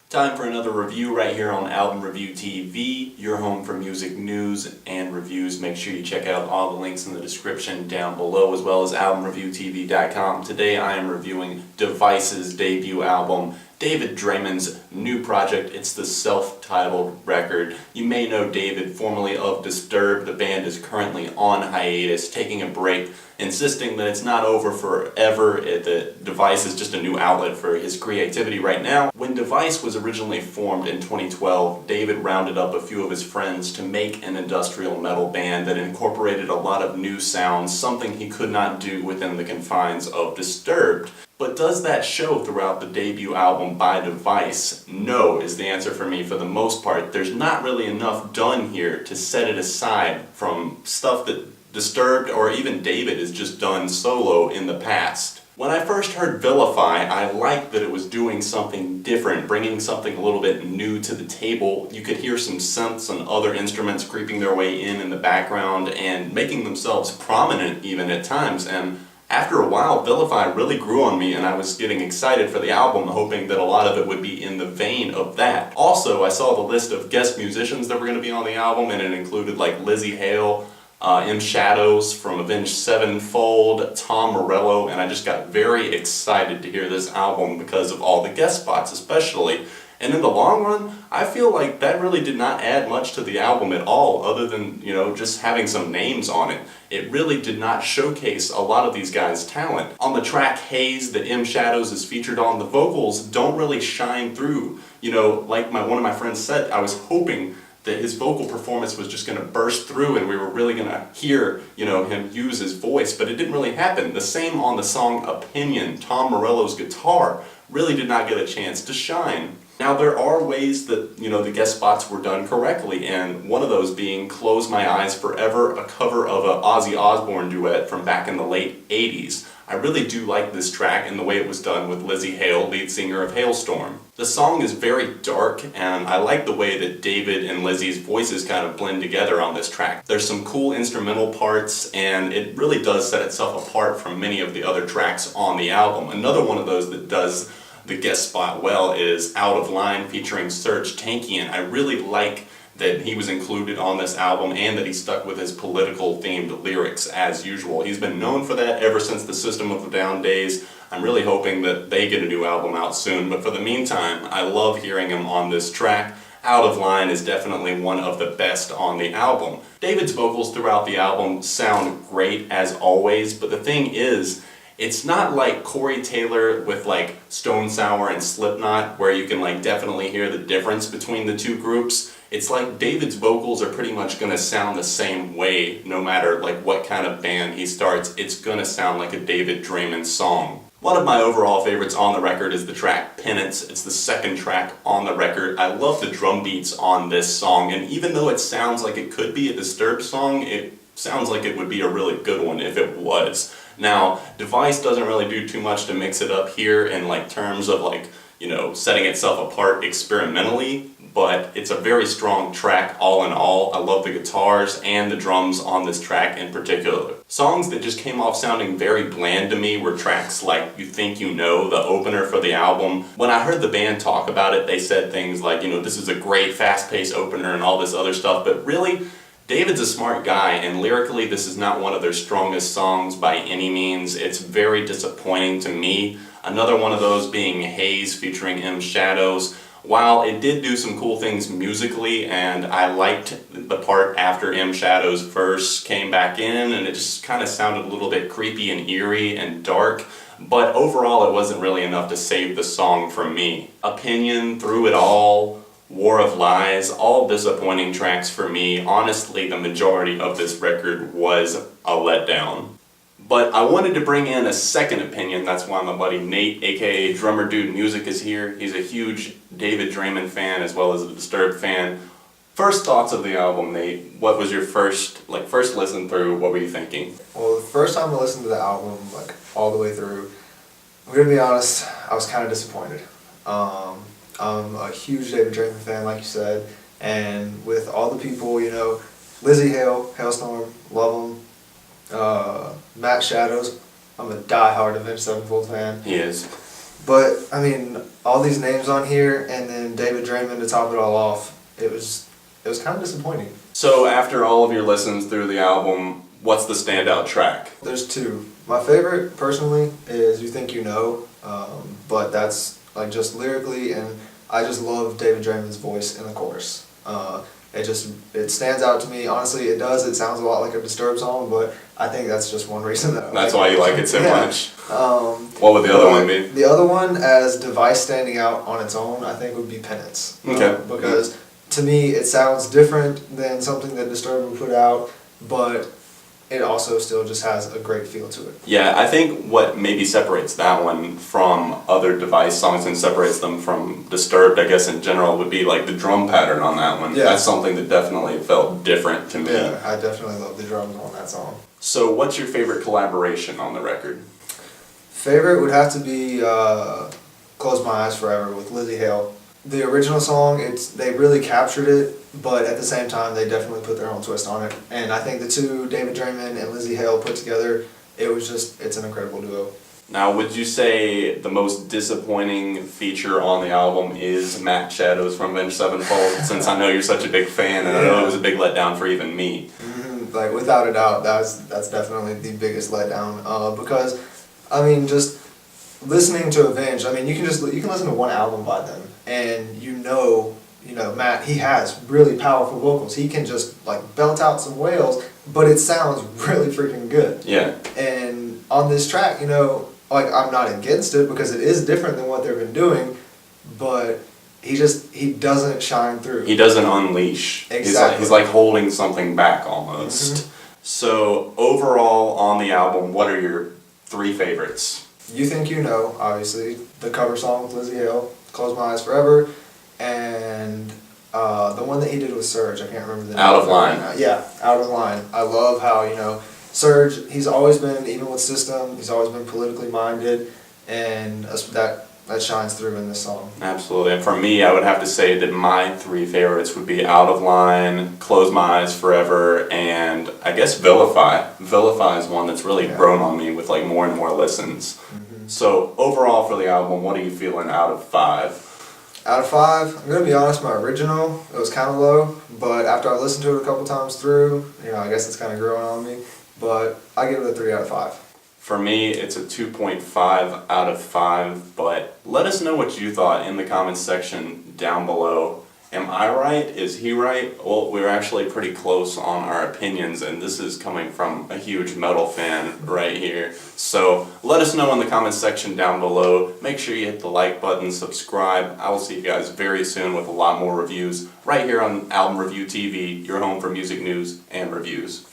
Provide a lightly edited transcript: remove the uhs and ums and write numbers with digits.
Time for another review right here on Album Review TV, your home for music news and reviews. Make sure you check out all the links in the description down below, as well as albumreviewtv.com. Today I am reviewing Device's debut album, David Draymond's new project. It's the self-titled record. You may know David, formerly of Disturbed. The band is currently on hiatus, taking a break, insisting that it's not over forever. The Device is just a new outlet for his creativity right now. When Device was originally formed in 2012, David rounded up a few of his friends to make an industrial metal band that incorporated a lot of new sounds, something he could not do within the confines of Disturbed. But does that show throughout the debut album by Device? No, is the answer for me for the most part. There's not really enough done here to set it aside from stuff that Disturbed or even David has just done solo in the past. When I first heard Vilify, I liked that it was doing something different, bringing something a little bit new to the table. You could hear some synths and other instruments creeping their way in the background and making themselves prominent even at times. And after a while, Vilify really grew on me, and I was getting excited for the album, hoping that a lot of it would be in the vein of that. Also, I saw the list of guest musicians that were going to be on the album, and it included like Lizzie Hale, M. Shadows from Avenged Sevenfold, Tom Morello, and I just got very excited to hear this album because of all the guest spots especially. And in the long run, I feel like that really did not add much to the album at all, other than, just having some names on it. It really did not showcase a lot of these guys' talent. On the track Haze that M. Shadows is featured on, the vocals don't really shine through. Like one of my friends said, I was hoping that his vocal performance was just going to burst through and we were really going to hear, him use his voice, but it didn't really happen. The same on the song Opinion. Tom Morello's guitar really did not get a chance to shine. Now there are ways that, the guest spots were done correctly, and one of those being Close My Eyes Forever, a cover of an Ozzy Osbourne duet from back in the late 80s. I really do like this track and the way it was done with Lizzie Hale, lead singer of Hailstorm. The song is very dark, and I like the way that David and Lizzie's voices kind of blend together on this track. There's some cool instrumental parts, and it really does set itself apart from many of the other tracks on the album. Another one of those that does the guest spot well is Out of Line featuring Serj Tankian. I really like that he was included on this album and that he stuck with his political themed lyrics as usual. He's been known for that ever since the System of a Down days. I'm really hoping that they get a new album out soon, but for the meantime, I love hearing him on this track. Out of Line is definitely one of the best on the album. David's vocals throughout the album sound great as always, but the thing is, it's not like Corey Taylor with like Stone Sour and Slipknot, where you can definitely hear the difference between the two groups. It's like David's vocals are pretty much going to sound the same way no matter what kind of band he starts. It's going to sound like a David Draymond song. One of my overall favorites on the record is the track Penance. It's the second track on the record. I love the drum beats on this song, and even though it sounds like it could be a Disturbed song, it sounds like it would be a really good one if it was. Now, Device doesn't really do too much to mix it up here in terms of setting itself apart experimentally, but it's a very strong track all in all. I love the guitars and the drums on this track in particular. Songs that just came off sounding very bland to me were tracks like You Think You Know, the opener for the album. When I heard the band talk about it, they said things like, this is a great fast-paced opener and all this other stuff, but really, David's a smart guy, and lyrically this is not one of their strongest songs by any means. It's very disappointing to me. Another one of those being Haze featuring M. Shadows. While it did do some cool things musically, and I liked the part after M. Shadows' verse came back in, and it just kind of sounded a little bit creepy and eerie and dark, but overall it wasn't really enough to save the song for me. Opinion, Through It All, War of Lies, all disappointing tracks for me. Honestly, the majority of this record was a letdown. But I wanted to bring in a second opinion. That's why my buddy Nate, aka Drummer Dude Music, is here. He's a huge David Draymond fan as well as a Disturbed fan. First thoughts of the album, Nate. What was your first listen through? What were you thinking? Well, the first time I listened to the album, all the way through, I'm gonna be honest, I was kind of disappointed. I'm a huge David Draymond fan, like you said, and with all the people, Lizzie Hale, Hailstorm, love him. Matt Shadows, I'm a die-hard Avenged Sevenfold fan. He is. But I mean, all these names on here, and then David Draymond to top it all off. It was kind of disappointing. So after all of your listens through the album, what's the standout track? There's two. My favorite, personally, is "You Think You Know," but that's like just lyrically, and I just love David Draymond's voice in the chorus. It stands out to me. Honestly, it does. It sounds a lot like a Disturbed song, but I think that's just one reason that I That's like why it. you like it so Yeah. much. What would the other one be? The other one, as Device standing out on its own, I think would be Penance. Okay. Because to me, it sounds different than something that Disturbed would put out, but it also still just has a great feel to it. Yeah, I think what maybe separates that one from other Device songs and separates them from Disturbed, I guess in general, would be like the drum pattern on that one. Yeah. That's something that definitely felt different to me. Yeah, I definitely love the drums on that song. So what's your favorite collaboration on the record? Favorite would have to be "Close My Eyes Forever" with Lizzie Hale. The original song, they really captured it, but at the same time, they definitely put their own twist on it. And I think the two, David Draymond and Lizzie Hale put together, it's an incredible duo. Now, would you say the most disappointing feature on the album is Matt Shadow's from Avenged Sevenfold? Since I know you're such a big fan, and I know it was a big letdown for even me. Like, without a doubt, that's definitely the biggest letdown. Because, I mean, just listening to Avenged, I mean, you can listen to one album by them, and you know, Matt, he has really powerful vocals. He can just like belt out some wails, but it sounds really freaking good. Yeah. And on this track, like, I'm not against it because it is different than what they've been doing, but he doesn't shine through. He doesn't unleash. Exactly. He's like holding something back almost. Mm-hmm. So overall on the album, what are your three favorites? "You Think You Know," obviously, the cover song with Lizzie Hale, "Close My Eyes Forever," and the one that he did with Surge, I can't remember the name. Out of Line. Yeah, "Out of Line." I love how, Surge, he's always been, even with System, he's always been politically minded, and that shines through in this song. Absolutely. And for me, I would have to say that my three favorites would be Out of Line, Close My Eyes Forever, and I guess Vilify. Vilify is one that's really grown on me with like more and more listens. Mm-hmm. So overall for the album, what are you feeling out of 5? Out of 5, I'm going to be honest, my original, it was kind of low, but after I listened to it a couple times through, I guess it's kind of growing on me, but I give it a 3 out of 5. For me, it's a 2.5 out of 5, but let us know what you thought in the comments section down below. Am I right? Is he right? Well, we're actually pretty close on our opinions, and this is coming from a huge metal fan right here. So let us know in the comments section down below. Make sure you hit the like button, subscribe. I will see you guys very soon with a lot more reviews right here on Album Review TV, your home for music news and reviews.